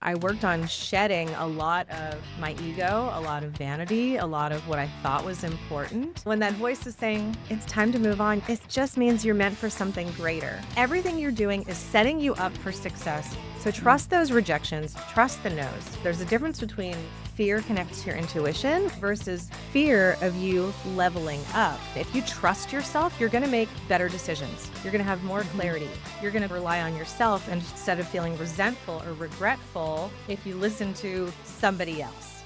I worked on shedding a lot of my ego, a lot of vanity, a lot of what I thought was important. When that voice is saying, it's time to move on, it just means you're meant for something greater. Everything you're doing is setting you up for success. So trust those rejections, trust the no's. There's a difference between fear connected to your intuition versus fear of you leveling up. If you trust yourself, you're going to make better decisions. You're going to have more clarity. You're going to rely on yourself instead of feeling resentful or regretful if you listen to somebody else.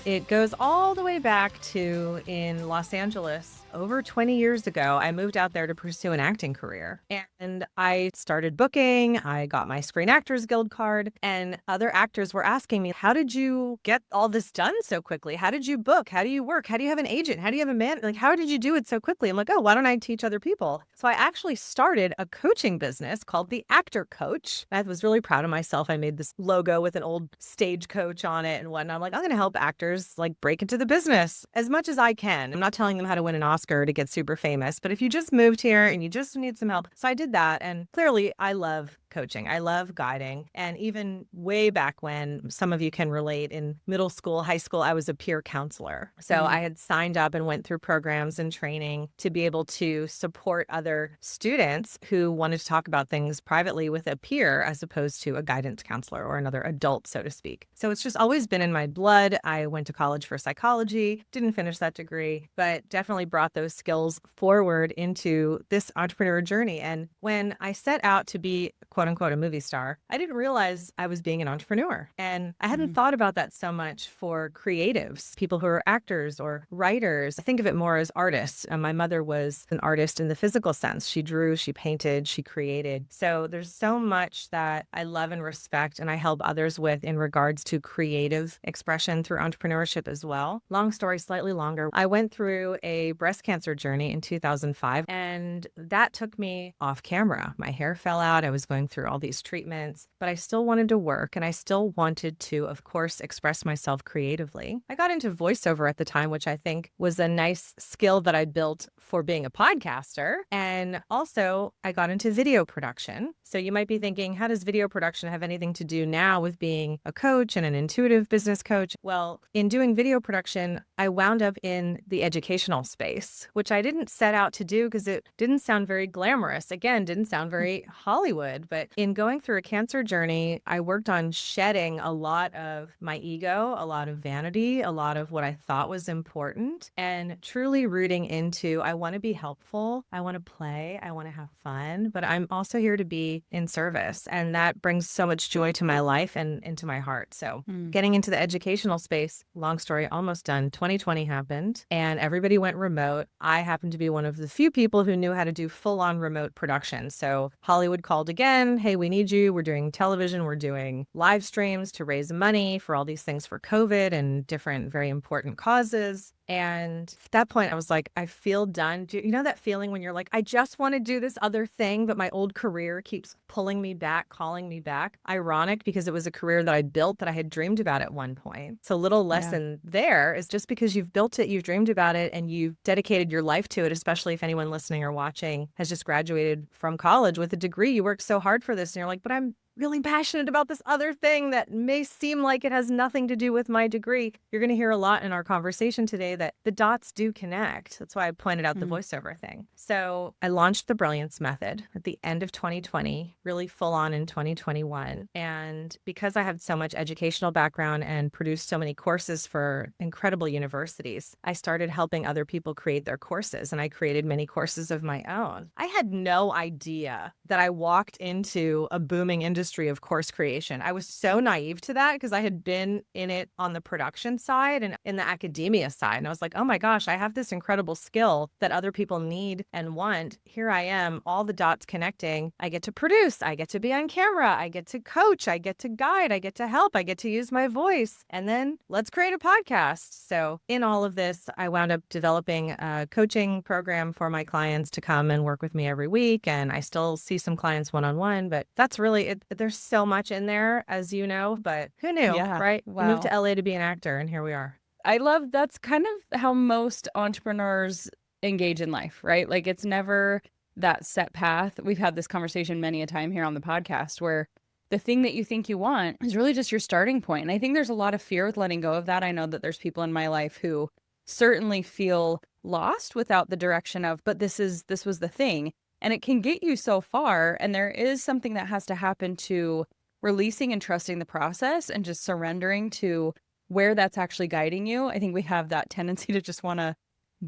It goes all the way back to in Los Angeles. Over 20 years ago, I moved out there to pursue an acting career. And I started booking. I got my Screen Actors Guild card. And other actors were asking me, how did you get all this done so quickly? How did you book? How do you work? How do you have an agent? How do you have a man? Like, how did you do it so quickly? I'm like, oh, why don't I teach other people? So I actually started a coaching business called The Actor Coach. I was really proud of myself. I made this logo with an old stagecoach on it and whatnot. I'm like, I'm going to help actors like break into the business as much as I can. I'm not telling them how to win an Oscar to get super famous, but if you just moved here and you just need some help. So I did that. And clearly I love coaching. I love guiding. And even way back when, some of you can relate, in middle school, high school, I was a peer counselor. So I had signed up and went through programs and training to be able to support other students who wanted to talk about things privately with a peer as opposed to a guidance counselor or another adult, so to speak. So it's just always been in my blood. I went to college for psychology, didn't finish that degree, but definitely brought those skills forward into this entrepreneur journey. And when I set out to be quote unquote a movie star, I didn't realize I was being an entrepreneur. And I hadn't thought about that so much for creatives, people who are actors or writers. I think of it more as artists. My mother was an artist in the physical sense. She drew, she painted, she created. So there's so much that I love and respect and I help others with in regards to creative expression through entrepreneurship as well. Long story, slightly longer. I went through a breast cancer journey in 2005 and that took me off camera. My hair fell out. I was going through all these treatments, but I still wanted to work and I still wanted to, of course, express myself creatively. I got into voiceover at the time, which I think was a nice skill that I built for being a podcaster. And also I got into video production. So you might be thinking, how does video production have anything to do now with being a coach and an intuitive business coach? Well, in doing video production, I wound up in the educational space, which I didn't set out to do because it didn't sound very glamorous. Again, didn't sound very Hollywood. But in going through a cancer journey, I worked on shedding a lot of my ego, a lot of vanity, a lot of what I thought was important, and truly rooting into, I want to be helpful, I want to play, I want to have fun, but I'm also here to be in service. And that brings so much joy to my life and into my heart. So getting into the educational space, long story, almost done. 2020 happened and everybody went remote. I happened to be one of the few people who knew how to do full-on remote production. So Hollywood called again. Hey, we need you. We're doing television. We're doing live streams to raise money for all these things for COVID and different very important causes. And at that point, I was like, I feel done. You know that feeling when you're like, I just want to do this other thing, but my old career keeps pulling me back, calling me back. Ironic because it was a career that I built that I had dreamed about at one point. So a little lesson there is just because you've built it, you've dreamed about it, and you've dedicated your life to it, especially if anyone listening or watching has just graduated from college with a degree. You worked so hard for this and you're like, but I'm really passionate about this other thing that may seem like it has nothing to do with my degree. You're going to hear a lot in our conversation today that the dots do connect. That's why I pointed out the voiceover thing. So I launched the Brilliance Method at the end of 2020, really full on in 2021. And because I had so much educational background and produced so many courses for incredible universities, I started helping other people create their courses. And I created many courses of my own. I had no idea that I walked into a booming industry of course creation. I was so naive to that because I had been in it on the production side and in the academia side. And I was like, oh my gosh, I have this incredible skill that other people need and want. Here I am, all the dots connecting. I get to produce, I get to be on camera, I get to coach, I get to guide, I get to help, I get to use my voice. And then let's create a podcast. So in all of this, I wound up developing a coaching program for my clients to come and work with me every week. And I still see some clients one-on-one, but that's really it. There's so much in there, as you know, but who knew, right? Wow. I moved to LA to be an actor, and here we are. I love that's kind of how most entrepreneurs engage in life, right? Like it's never that set path. We've had this conversation many a time here on the podcast where the thing that you think you want is really just your starting point. And I think there's a lot of fear with letting go of that. I know that there's people in my life who certainly feel lost without the direction of, but this was the thing. And it can get you so far. And there is something that has to happen to releasing and trusting the process and just surrendering to where that's actually guiding you. I think we have that tendency to just want to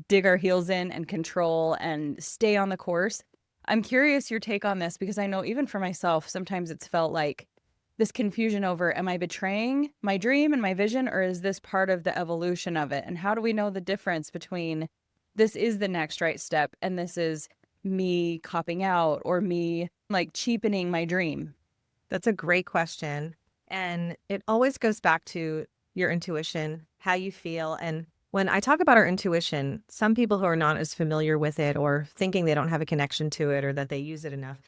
dig our heels in and control and stay on the course. I'm curious your take on this, because I know even for myself, sometimes it's felt like this confusion over, am I betraying my dream and my vision, or is this part of the evolution of it? And how do we know the difference between this is the next right step and this is me copping out or me like cheapening my dream? That's a great question. And it always goes back to your intuition, how you feel. And when I talk about our intuition, some people who are not as familiar with it or thinking they don't have a connection to it or that they use it enough,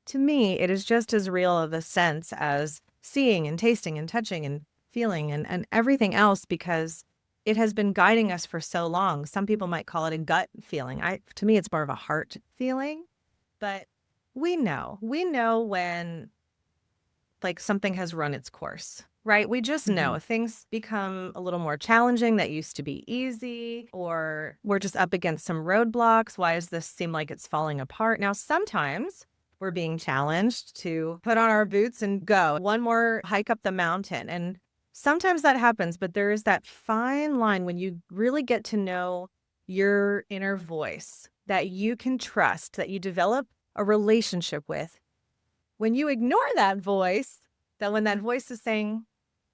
to me, it is just as real of a sense as seeing and tasting and touching and feeling and everything else, because it has been guiding us for so long. Some people might call it a gut feeling. To me, it's more of a heart feeling, but we know when like something has run its course, right? We just know things become a little more challenging that used to be easy, or we're just up against some roadblocks. Why does this seem like it's falling apart? Now, sometimes we're being challenged to put on our boots and go one more hike up the mountain. And sometimes that happens, but there is that fine line when you really get to know your inner voice that you can trust, that you develop a relationship with. When you ignore that voice, that when that voice is saying,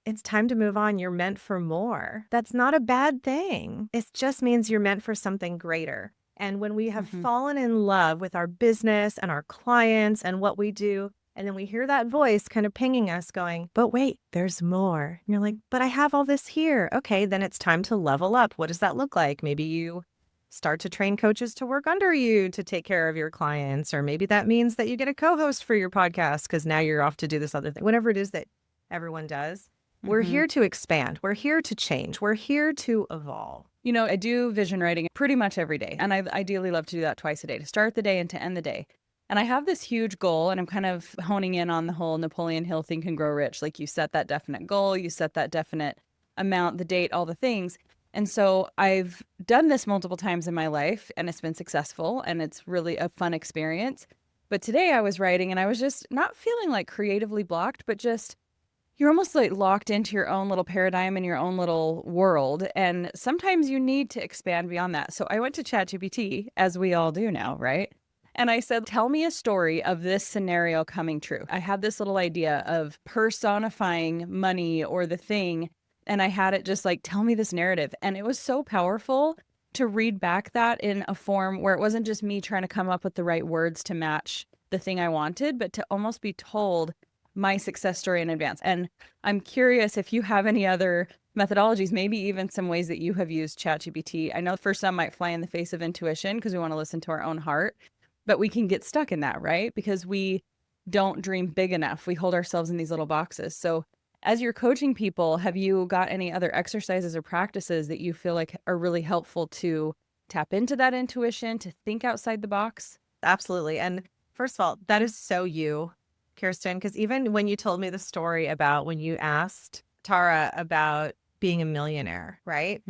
it's time to move on, you're meant for more, that's not a bad thing. It just means you're meant for something greater. And when we have fallen in love with our business and our clients and what we do, and then we hear that voice kind of pinging us going, but wait, there's more. And you're like, but I have all this here. Okay, then it's time to level up. What does that look like? Maybe you start to train coaches to work under you to take care of your clients. Or maybe that means that you get a co-host for your podcast because now you're off to do this other thing. Whatever it is that everyone does, we're here to expand. We're here to change. We're here to evolve. You know, I do vision writing pretty much every day. And I ideally love to do that twice a day, to start the day and to end the day. And I have this huge goal, and I'm kind of honing in on the whole Napoleon Hill Think and Grow Rich. Like, you set that definite goal, you set that definite amount, the date, all the things. And so I've done this multiple times in my life, and it's been successful, and it's really a fun experience. But today I was writing, and I was just not feeling like creatively blocked, but just, you're almost like locked into your own little paradigm and your own little world. And sometimes you need to expand beyond that. So I went to ChatGPT, as we all do now, right? And I said, tell me a story of this scenario coming true. I had this little idea of personifying money or the thing. And I had it just like, tell me this narrative. And it was so powerful to read back that in a form where it wasn't just me trying to come up with the right words to match the thing I wanted, but to almost be told my success story in advance. And I'm curious if you have any other methodologies, maybe even some ways that you have used ChatGPT. I know for some might fly in the face of intuition because we want to listen to our own heart, but we can get stuck in that, right? Because we don't dream big enough. We hold ourselves in these little boxes. So as you're coaching people, have you got any other exercises or practices that you feel like are really helpful to tap into that intuition, to think outside the box? Absolutely. And first of all, that is so you, Kirsten, because even when you told me the story about when you asked Tara about being a millionaire, right?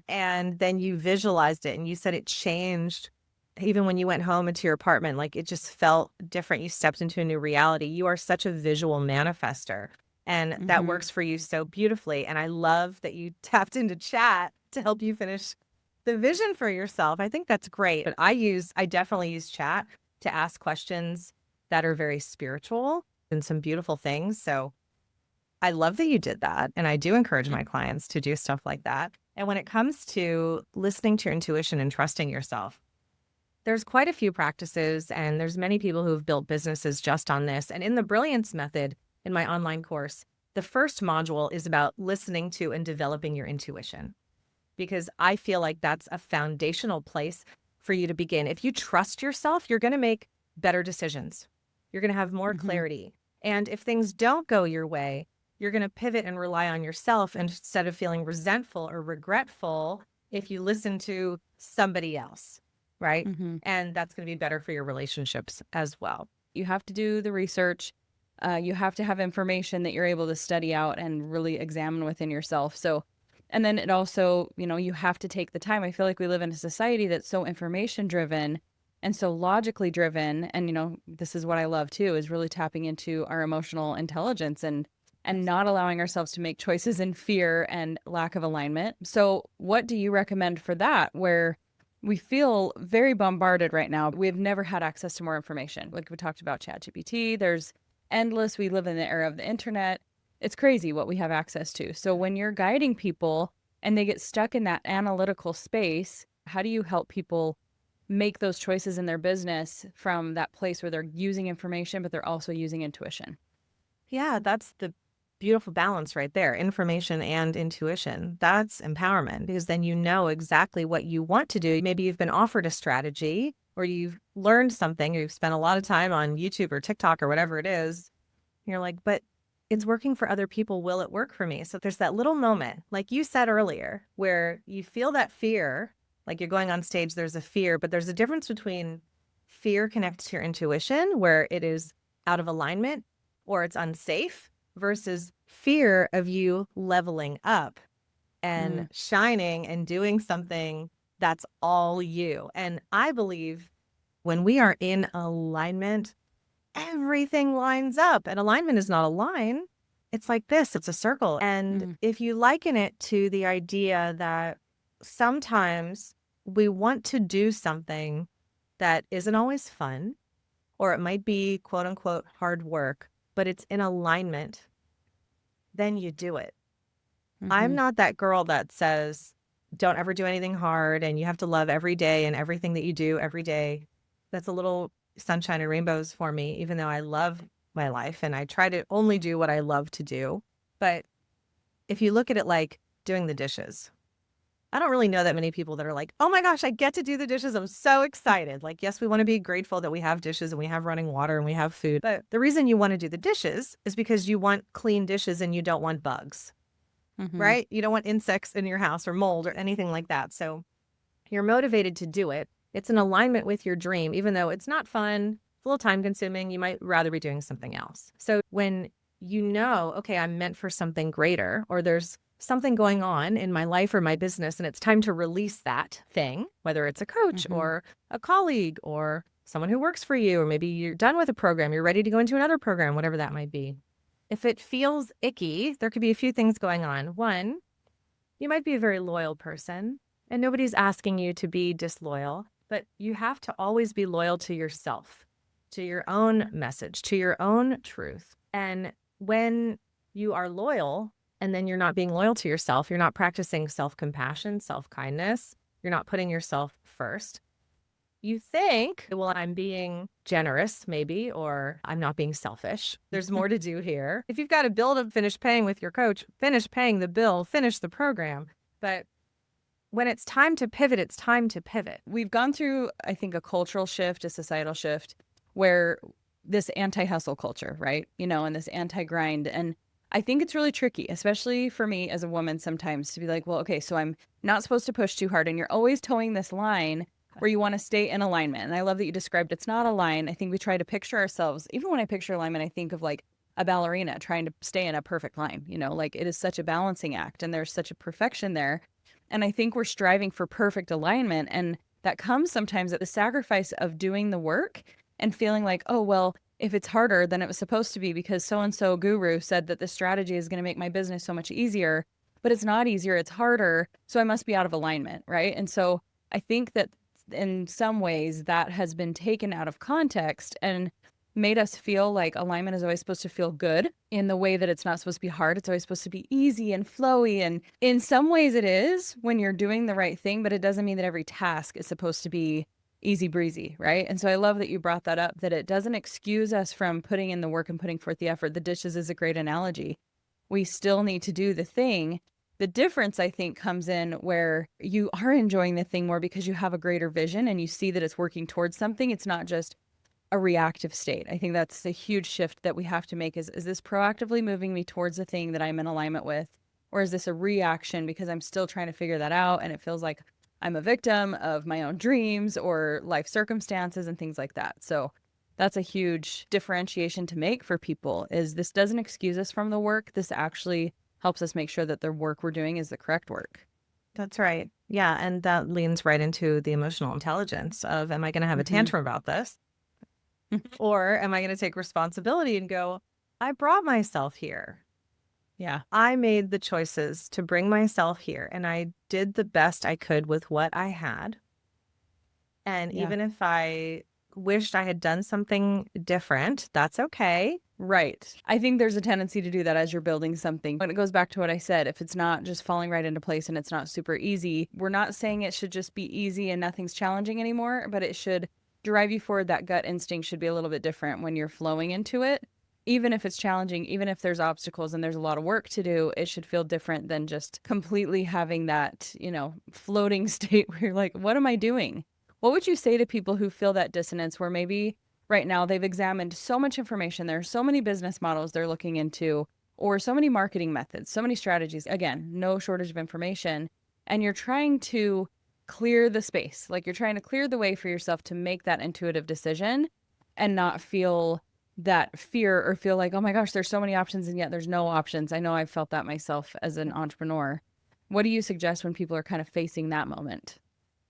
And then you visualized it and you said it changed even when you went home into your apartment, like it just felt different. You stepped into a new reality. You are such a visual manifester. And that works for you so beautifully. And I love that you tapped into chat to help you finish the vision for yourself. I think that's great. But I definitely use chat to ask questions that are very spiritual and some beautiful things. So I love that you did that. And I do encourage my clients to do stuff like that. And when it comes to listening to your intuition and trusting yourself, there's quite a few practices, and there's many people who have built businesses just on this. And in the Brilliance Method, in my online course, the first module is about listening to and developing your intuition, because I feel like that's a foundational place for you to begin. If you trust yourself, you're going to make better decisions. You're going to have more clarity. And if things don't go your way, you're going to pivot and rely on yourself instead of feeling resentful or regretful if you listen to somebody else, right? And that's going to be better for your relationships as well. You have to do the research You have to have information that you're able to study out and really examine within yourself. So, and then it also, you have to take the time. I feel like we live in a society that's so information driven and so logically driven. And, this is what I love too, is really tapping into our emotional intelligence and not allowing ourselves to make choices in fear and lack of alignment. So what do you recommend for that, where we feel very bombarded right now? We've never had access to more information. Like we talked about ChatGPT, there's endless. We live in the era of the internet. It's crazy what we have access to. So when you're guiding people and they get stuck in that analytical space, how do you help people make those choices in their business from that place where they're using information, but they're also using intuition? Yeah, that's the beautiful balance right there. Information and intuition. That's empowerment, because then you know exactly what you want to do. Maybe you've been offered a strategy, or you've learned something, or you've spent a lot of time on YouTube or TikTok or whatever it is. You're like, but it's working for other people. Will it work for me? So there's that little moment, like you said earlier, where you feel that fear, like you're going on stage, there's a fear, but there's a difference between fear connected to your intuition, where it is out of alignment or it's unsafe, versus fear of you leveling up and shining and doing something that's all you. And I believe when we are in alignment, everything lines up. And alignment is not a line. It's like this, it's a circle. And if you liken it to the idea that sometimes we want to do something that isn't always fun, or it might be quote unquote hard work, but it's in alignment, then you do it. I'm not that girl that says, don't ever do anything hard and you have to love every day and everything that you do every day. That's a little sunshine and rainbows for me, even though I love my life and I try to only do what I love to do. But if you look at it like doing the dishes, I don't really know that many people that are like, oh my gosh, I get to do the dishes. I'm so excited. Like, yes, we want to be grateful that we have dishes and we have running water and we have food. But the reason you want to do the dishes is because you want clean dishes and you don't want bugs, right? You don't want insects in your house or mold or anything like that. So you're motivated to do it. It's in alignment with your dream, even though it's not fun, it's a little time consuming. You might rather be doing something else. So when you know, okay, I'm meant for something greater, or there's something going on in my life or my business, and it's time to release that thing, whether it's a coach or a colleague or someone who works for you, or maybe you're done with a program, you're ready to go into another program, whatever that might be. If it feels icky, there could be a few things going on. One, you might be a very loyal person and nobody's asking you to be disloyal, but you have to always be loyal to yourself, to your own message, to your own truth. And when you are loyal, and then you're not being loyal to yourself, you're not practicing self-compassion, self-kindness, you're not putting yourself first. You think, well, I'm being generous maybe, or I'm not being selfish. There's more to do here. If you've got a bill to finish paying with your coach, finish paying the bill, finish the program. But when it's time to pivot, it's time to pivot. We've gone through, I think, a cultural shift, a societal shift, where this anti-hustle culture, right? And this anti-grind. And I think it's really tricky, especially for me as a woman sometimes, to be like, well, okay, so I'm not supposed to push too hard. And you're always towing this line where you want to stay in alignment. And I love that you described it's not a line. I think we try to picture ourselves, even when I picture alignment, I think of like a ballerina trying to stay in a perfect line, like it is such a balancing act and there's such a perfection there. And I think we're striving for perfect alignment. And that comes sometimes at the sacrifice of doing the work and feeling like, oh, well, if it's harder than it was supposed to be because so-and-so guru said that this strategy is going to make my business so much easier, but it's not easier, it's harder. So I must be out of alignment, right? And so I think that in some ways that has been taken out of context and made us feel like alignment is always supposed to feel good in the way that it's not supposed to be hard. It's always supposed to be easy and flowy. And in some ways it is when you're doing the right thing, but it doesn't mean that every task is supposed to be easy breezy, right? And so I love that you brought that up, that it doesn't excuse us from putting in the work and putting forth the effort. The dishes is a great analogy. We still need to do the thing. The difference, I think, comes in where you are enjoying the thing more because you have a greater vision and you see that it's working towards something. It's not just a reactive state. I think that's the huge shift that we have to make is this proactively moving me towards the thing that I'm in alignment with? Or is this a reaction because I'm still trying to figure that out and it feels like I'm a victim of my own dreams or life circumstances and things like that. So That's a huge differentiation to make for people, is this doesn't excuse us from the work. This actually helps us make sure that the work we're doing is the correct work. That's right. Yeah. And that leans right into the emotional intelligence of, am I going to have a tantrum about this? Or am I going to take responsibility and go, I brought myself here. Yeah. I made the choices to bring myself here, and I did the best I could with what I had. And Yeah. even if I wished I had done something different, that's okay. Right. I think there's a tendency to do that as you're building something. When it goes back to what I said, if it's not just falling right into place and it's not super easy, we're not saying it should just be easy and nothing's challenging anymore, but it should drive you forward. That gut instinct should be a little bit different when you're flowing into it. Even if it's challenging, even if there's obstacles and there's a lot of work to do, it should feel different than just completely having that, floating state where you're like, what am I doing? What would you say to people who feel that dissonance where maybe right now they've examined so much information, there are so many business models they're looking into, or so many marketing methods, so many strategies, again, no shortage of information, and you're trying to clear the space, like you're trying to clear the way for yourself to make that intuitive decision and not feel that fear or feel like, oh my gosh, there's so many options and yet there's no options. I know I've felt that myself as an entrepreneur. What do you suggest when people are kind of facing that moment?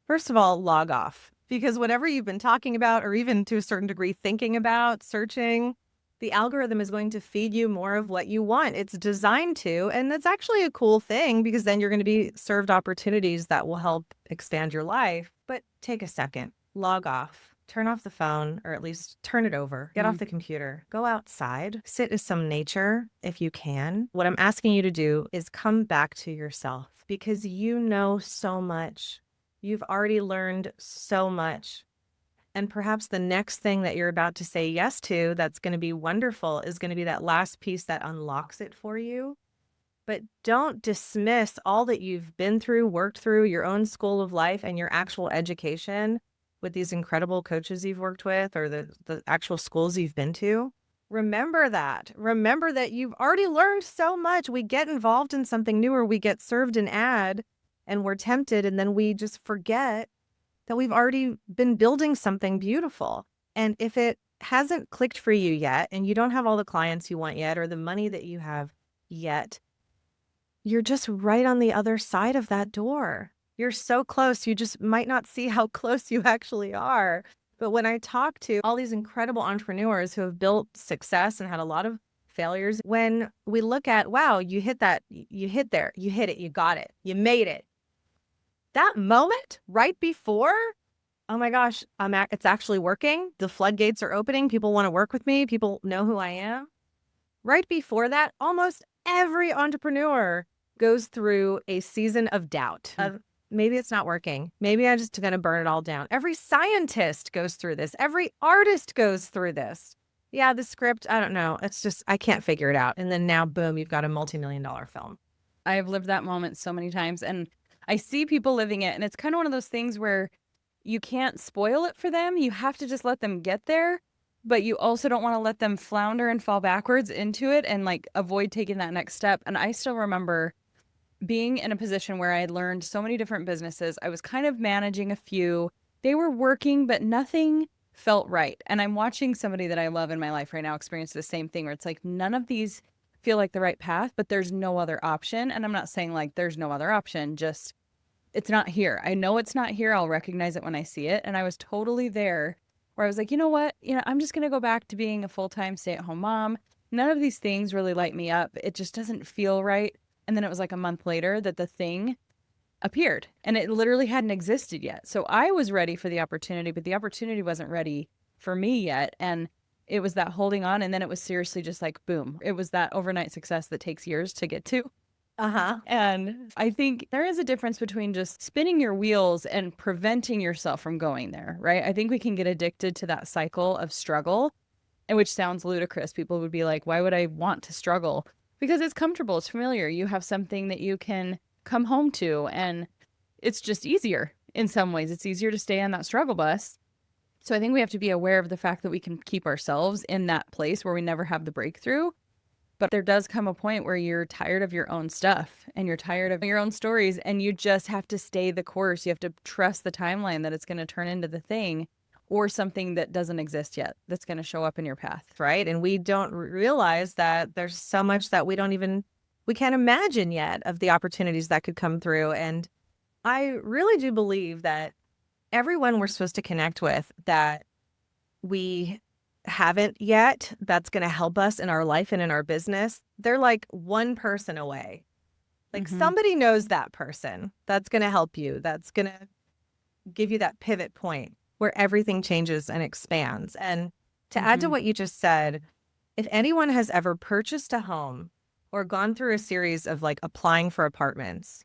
First of all, log off, because whatever you've been talking about, or even to a certain degree thinking about, searching, the algorithm is going to feed you more of what you want. It's designed to, and that's actually a cool thing, because then you're going to be served opportunities that will help expand your life. But take a second, log off. Turn off the phone, or at least turn it over. Get off the computer. Go outside. Sit in some nature if you can. What I'm asking you to do is come back to yourself, because you know so much. You've already learned so much. And perhaps the next thing that you're about to say yes to that's going to be wonderful is going to be that last piece that unlocks it for you. But don't dismiss all that you've been through, worked through, your own school of life and your actual education with these incredible coaches you've worked with, or the actual schools you've been to. Remember that. Remember that you've already learned so much. We get involved in something new, or we get served an ad and we're tempted, and then we just forget that we've already been building something beautiful. And if it hasn't clicked for you yet, and you don't have all the clients you want yet, or the money that you have yet, you're just right on the other side of that door. You're so close. You just might not see how close you actually are. But when I talk to all these incredible entrepreneurs who have built success and had a lot of failures, when we look at, wow, you hit that, you hit there, you hit it, you got it, you made it. That moment right before, oh my gosh, it's actually working. The floodgates are opening. People want to work with me. People know who I am. Right before that, almost every entrepreneur goes through a season of doubt of, maybe it's not working. Maybe I'm just going to burn it all down. Every scientist goes through this. Every artist goes through this. Yeah, the script, I don't know. It's just, I can't figure it out. And then now, boom, you've got a multi-million-dollar film. I've lived that moment so many times, and I see people living it, and it's kind of one of those things where you can't spoil it for them. You have to just let them get there, but you also don't want to let them flounder and fall backwards into it and like avoid taking that next step. And I still remember being in a position where I had learned so many different businesses. I was kind of managing a few. They were working, but nothing felt right. And I'm watching somebody that I love in my life right now experience the same thing, where it's like none of these feel like the right path, but there's no other option. And I'm not saying like there's no other option, just it's not here. I know it's not here. I'll recognize it when I see it. And I was totally there where I was like, you know what? I'm just going to go back to being a full-time stay-at-home mom. None of these things really light me up. It just doesn't feel right. And then it was like a month later that the thing appeared, and it literally hadn't existed yet. So I was ready for the opportunity, but the opportunity wasn't ready for me yet. And it was that holding on. And then it was seriously just like, boom. It was that overnight success that takes years to get to. And I think there is a difference between just spinning your wheels and preventing yourself from going there, right? I think we can get addicted to that cycle of struggle, and which sounds ludicrous. People would be like, why would I want to struggle? Because it's comfortable, it's familiar. You have something that you can come home to, and it's just easier in some ways. It's easier to stay on that struggle bus. So I think we have to be aware of the fact that we can keep ourselves in that place where we never have the breakthrough. But there does come a point where you're tired of your own stuff and you're tired of your own stories, and you just have to stay the course. You have to trust the timeline that it's going to turn into the thing, or something that doesn't exist yet that's going to show up in your path. Right. And we don't realize that there's so much that we can't imagine yet of the opportunities that could come through. And I really do believe that everyone we're supposed to connect with that we haven't yet, that's going to help us in our life and in our business, they're like one person away. Like somebody knows that person that's going to help you, that's going to give you that pivot point where everything changes and expands. And to add to what you just said, if anyone has ever purchased a home or gone through a series of like applying for apartments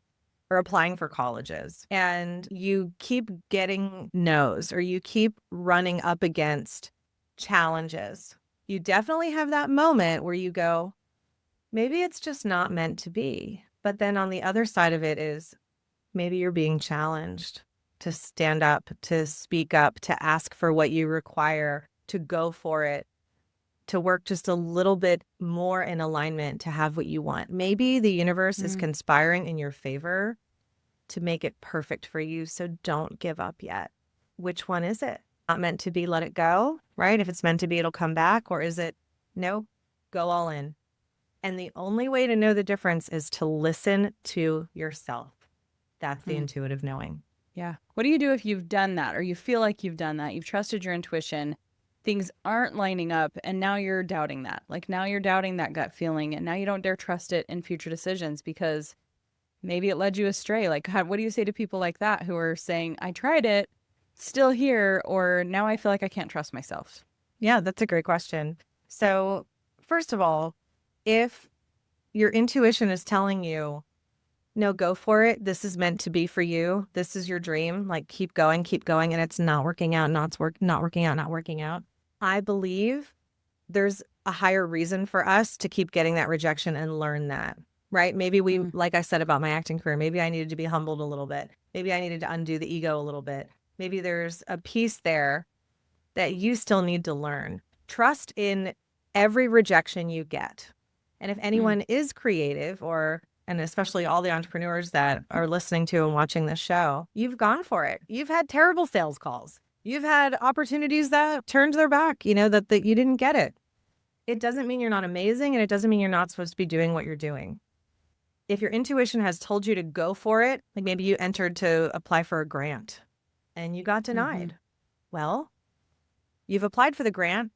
or applying for colleges, and you keep getting no's or you keep running up against challenges, you definitely have that moment where you go, maybe it's just not meant to be. But then on the other side of it is maybe you're being challenged to stand up, to speak up, to ask for what you require, to go for it, to work just a little bit more in alignment to have what you want. Maybe the universe is conspiring in your favor to make it perfect for you. So don't give up yet. Which one is it? Not meant to be, let it go, right? If it's meant to be, it'll come back. Or is it, no, go all in. And the only way to know the difference is to listen to yourself. That's the intuitive knowing. Yeah. What do you do if you've done that or you feel like you've done that? You've trusted your intuition. Things aren't lining up and now you're doubting that. Like now you're doubting that gut feeling and now you don't dare trust it in future decisions because maybe it led you astray. Like, what do you say to people like that who are saying, I tried it, still here, or now I feel like I can't trust myself? Yeah, that's a great question. So first of all, if your intuition is telling you, no, go for it. This is meant to be for you. This is your dream. Like keep going, and it's not working out, not working out. I believe there's a higher reason for us to keep getting that rejection and learn that, right? Maybe we, like I said about my acting career, maybe I needed to be humbled a little bit. Maybe I needed to undo the ego a little bit. Maybe there's a piece there that you still need to learn. Trust in every rejection you get. And if anyone is creative and especially all the entrepreneurs that are listening to and watching this show, you've gone for it. You've had terrible sales calls. You've had opportunities that turned their back, that you didn't get it. It doesn't mean you're not amazing, and it doesn't mean you're not supposed to be doing what you're doing. If your intuition has told you to go for it, like maybe you entered to apply for a grant and you got denied. Well, you've applied for the grant.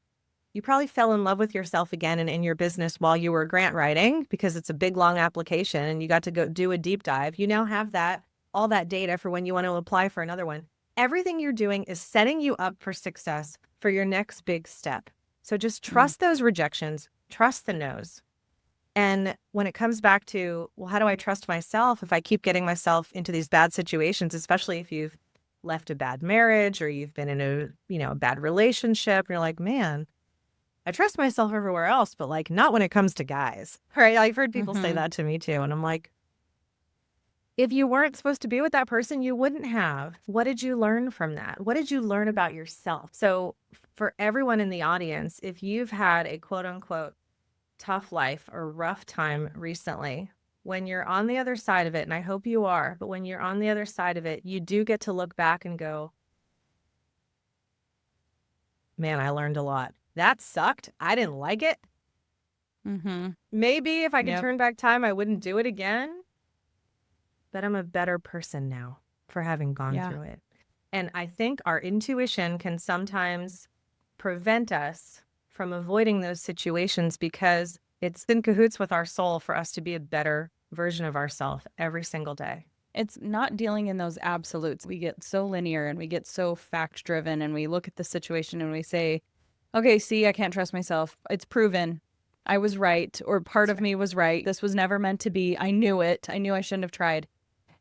You probably fell in love with yourself again and in your business while you were grant writing because it's a big, long application and you got to go do a deep dive. You now have all that data for when you want to apply for another one. Everything you're doing is setting you up for success for your next big step. So just trust those rejections, trust the no's. And when it comes back to, well, how do I trust myself if I keep getting myself into these bad situations, especially if you've left a bad marriage or you've been in a bad relationship and you're like, man, I trust myself everywhere else, but like not when it comes to guys, right? I've heard people say that to me too. And I'm like, if you weren't supposed to be with that person, you wouldn't have. What did you learn from that? What did you learn about yourself? So for everyone in the audience, if you've had a quote unquote tough life or rough time recently, when you're on the other side of it, and I hope you are, but when you're on the other side of it, you do get to look back and go, man, I learned a lot. That sucked. I didn't like it. Maybe if I could turn back time, I wouldn't do it again. But I'm a better person now for having gone through it. And I think our intuition can sometimes prevent us from avoiding those situations because it's in cahoots with our soul for us to be a better version of ourselves every single day. It's not dealing in those absolutes. We get so linear and we get so fact driven and we look at the situation and we say, okay, see, I can't trust myself. It's proven. I was right, or part of me was right. This was never meant to be. I knew it. I knew I shouldn't have tried.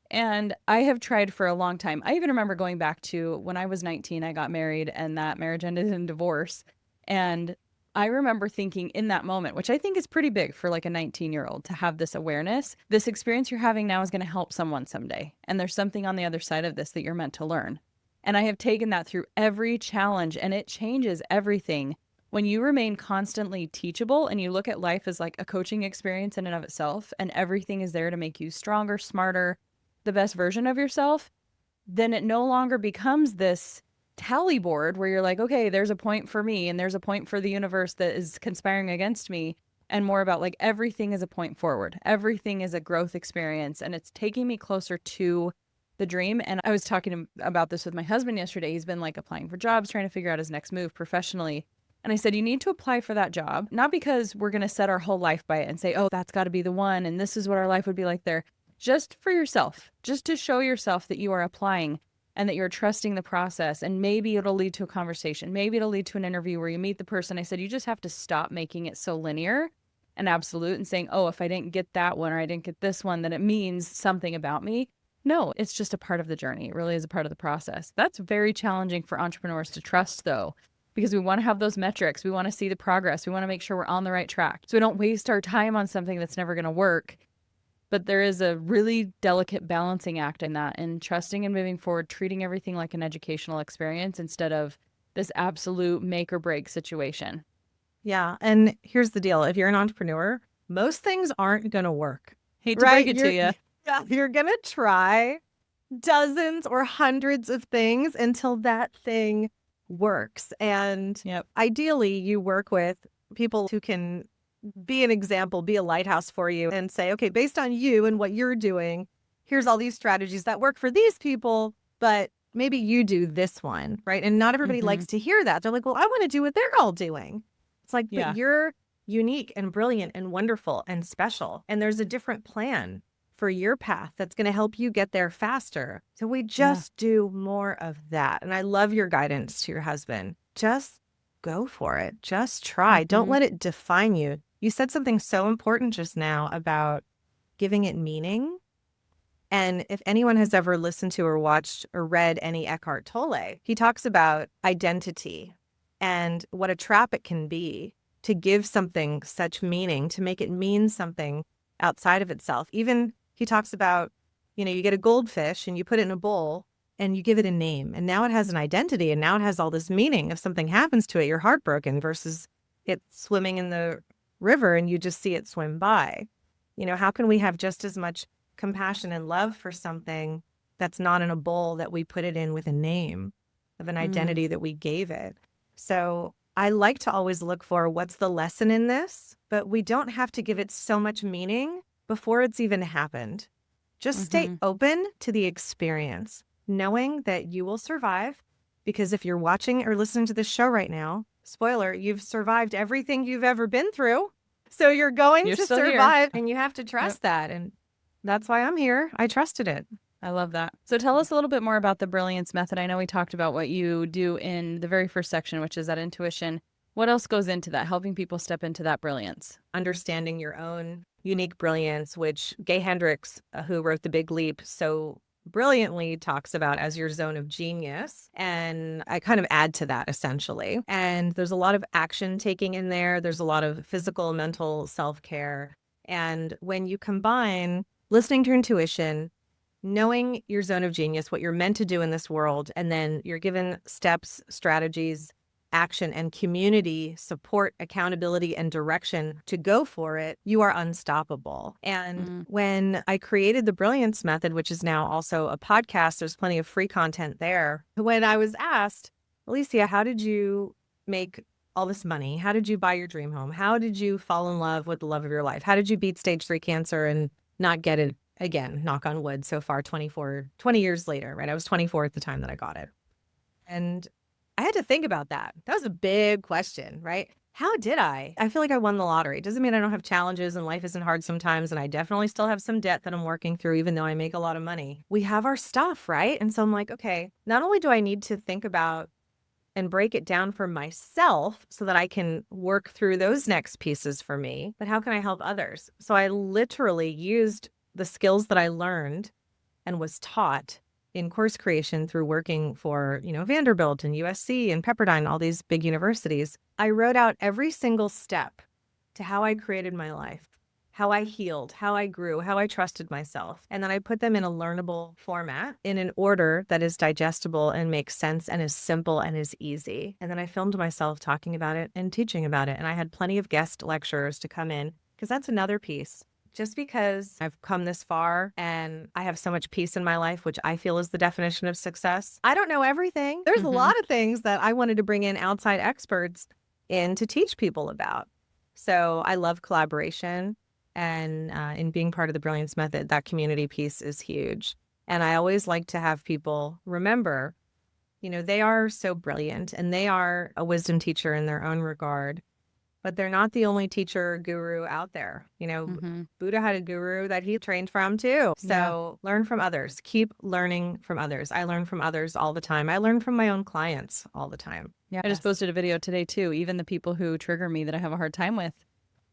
And I have tried for a long time. I even remember going back to when I was 19, I got married and that marriage ended in divorce. And I remember thinking in that moment, which I think is pretty big for like a 19-year-old to have this awareness, this experience you're having now is going to help someone someday. And there's something on the other side of this that you're meant to learn. And I have taken that through every challenge and it changes everything. When you remain constantly teachable and you look at life as like a coaching experience in and of itself, and everything is there to make you stronger, smarter, the best version of yourself, then it no longer becomes this tally board where you're like, okay, there's a point for me and there's a point for the universe that is conspiring against me, and more about like everything is a point forward. Everything is a growth experience, and it's taking me closer to the dream. And I was talking about this with my husband yesterday. He's been like applying for jobs, trying to figure out his next move professionally. And I said, you need to apply for that job, not because we're going to set our whole life by it and say, oh, that's got to be the one, and this is what our life would be like there. Just for yourself, just to show yourself that you are applying and that you're trusting the process. And maybe it'll lead to a conversation. Maybe it'll lead to an interview where you meet the person. I said, you just have to stop making it so linear and absolute and saying, oh, if I didn't get that one or I didn't get this one, then it means something about me. No, it's just a part of the journey. It really is a part of the process. That's very challenging for entrepreneurs to trust, though, because we want to have those metrics. We want to see the progress. We want to make sure we're on the right track, so we don't waste our time on something that's never going to work. But there is a really delicate balancing act in that, and trusting and moving forward, treating everything like an educational experience instead of this absolute make or break situation. Yeah. And here's the deal. If you're an entrepreneur, most things aren't going to work. Hate to break it to you. Yeah, you're going to try dozens or hundreds of things until that thing works. And ideally, you work with people who can be an example, be a lighthouse for you, and say, okay, based on you and what you're doing, here's all these strategies that work for these people, but maybe you do this one, right? And not everybody likes to hear that. They're like, well, I want to do what they're all doing. It's like, but you're unique and brilliant and wonderful and special. And there's a different plan for your path that's going to help you get there faster. So we just do more of that. And I love your guidance to your husband. Just go for it. Just try. Don't let it define you. You said something so important just now about giving it meaning. And if anyone has ever listened to or watched or read any Eckhart Tolle, he talks about identity and what a trap it can be to give something such meaning, to make it mean something outside of itself. Even he talks about, you get a goldfish and you put it in a bowl and you give it a name, and now it has an identity, and now it has all this meaning. If something happens to it, you're heartbroken, versus it swimming in the river and you just see it swim by. How can we have just as much compassion and love for something that's not in a bowl that we put it in with a name of an identity that we gave it? So I like to always look for what's the lesson in this, but we don't have to give it so much meaning before it's even happened. Just stay open to the experience, knowing that you will survive, because if you're watching or listening to this show right now, spoiler, you've survived everything you've ever been through. So you're going to survive, and you have to trust that. And that's why I'm here. I trusted it. I love that. So tell us a little bit more about the Brilliance Method. I know we talked about what you do in the very first section, which is that intuition. What else goes into that, helping people step into that brilliance? Understanding your own unique brilliance, which Gay Hendricks, who wrote The Big Leap, so brilliantly talks about as your zone of genius. And I kind of add to that essentially. And there's a lot of action taking in there. There's a lot of physical, mental self-care. And when you combine listening to your intuition, knowing your zone of genius, what you're meant to do in this world, and then you're given steps, strategies, action, and community support, accountability, and direction to go for it, you are unstoppable. And when I created the Brilliance Method, which is now also a podcast, there's plenty of free content there. When I was asked, Elysia, how did you make all this money? How did you buy your dream home? How did you fall in love with the love of your life? How did you beat stage 3 cancer and not get it again? Knock on wood, so far, 20 years later, right? I was 24 at the time that I got it. And I had to think about that. That was a big question, right? How did I? I feel like I won the lottery. It doesn't mean I don't have challenges and life isn't hard sometimes. And I definitely still have some debt that I'm working through, even though I make a lot of money. We have our stuff, right? And so I'm like, okay, not only do I need to think about and break it down for myself so that I can work through those next pieces for me, but how can I help others? So I literally used the skills that I learned and was taught in course creation through working for, Vanderbilt and USC and Pepperdine, all these big universities. I wrote out every single step to how I created my life, how I healed, how I grew, how I trusted myself. And then I put them in a learnable format in an order that is digestible and makes sense and is simple and is easy. And then I filmed myself talking about it and teaching about it. And I had plenty of guest lecturers to come in, because that's another piece. just because I've come this far and I have so much peace in my life, which I feel is the definition of success. I don't know everything. There's a lot of things that I wanted to bring in outside experts in to teach people about. So I love collaboration, and in being part of the Brilliance Method, that community piece is huge. And I always like to have people remember, they are so brilliant and they are a wisdom teacher in their own regard, but they're not the only teacher guru out there. Buddha had a guru that he trained from too. So learn from others. Keep learning from others. I learn from others all the time. I learn from my own clients all the time. Yeah, I just posted a video today too. Even the people who trigger me that I have a hard time with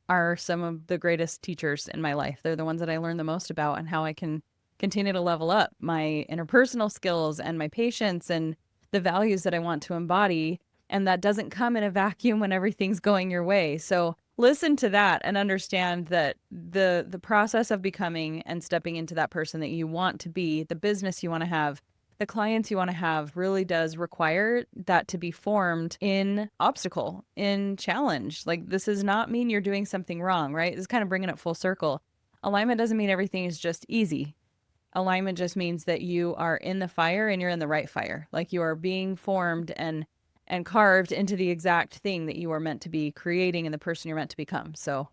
are some of the greatest teachers in my life. They're the ones that I learn the most about, and how I can continue to level up my interpersonal skills and my patience and the values that I want to embody. And that doesn't come in a vacuum when everything's going your way. So listen to that and understand that the process of becoming and stepping into that person that you want to be, the business you want to have, the clients you want to have, really does require that to be formed in obstacle, in challenge. Like, this does not mean you're doing something wrong, right? This is kind of bringing it full circle. Alignment doesn't mean everything is just easy. Alignment just means that you are in the fire and you're in the right fire. Like, you are being formed and carved into the exact thing that you are meant to be creating and the person you're meant to become. So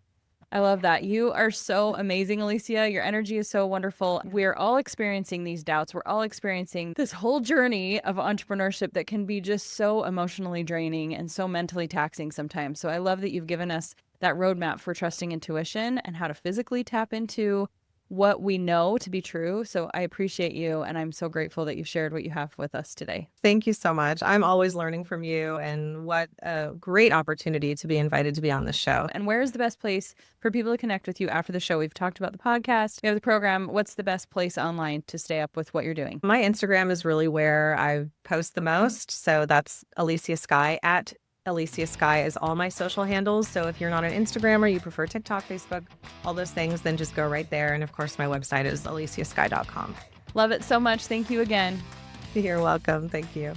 I love that. You are so amazing, Elysia. Your energy is so wonderful. We're all experiencing these doubts. We're all experiencing this whole journey of entrepreneurship that can be just so emotionally draining and so mentally taxing sometimes. So I love that you've given us that roadmap for trusting intuition and how to physically tap into what we know to be true. So I appreciate you, and I'm so grateful that you shared what you have with us today. Thank you so much. I'm always learning from you, and what a great opportunity to be invited to be on this show. And where is the best place for people to connect with you after the show? We've talked about the podcast, we have the program. What's the best place online to stay up with what you're doing? My Instagram is really where I post the most. So that's Elysia Skye. At Elysia Skye is all my social handles. So if you're not on Instagram or you prefer TikTok, Facebook, all those things, then just go right there. And of course, my website is ElysiaSkye.com. Love it so much. Thank you again. You're welcome. Thank you.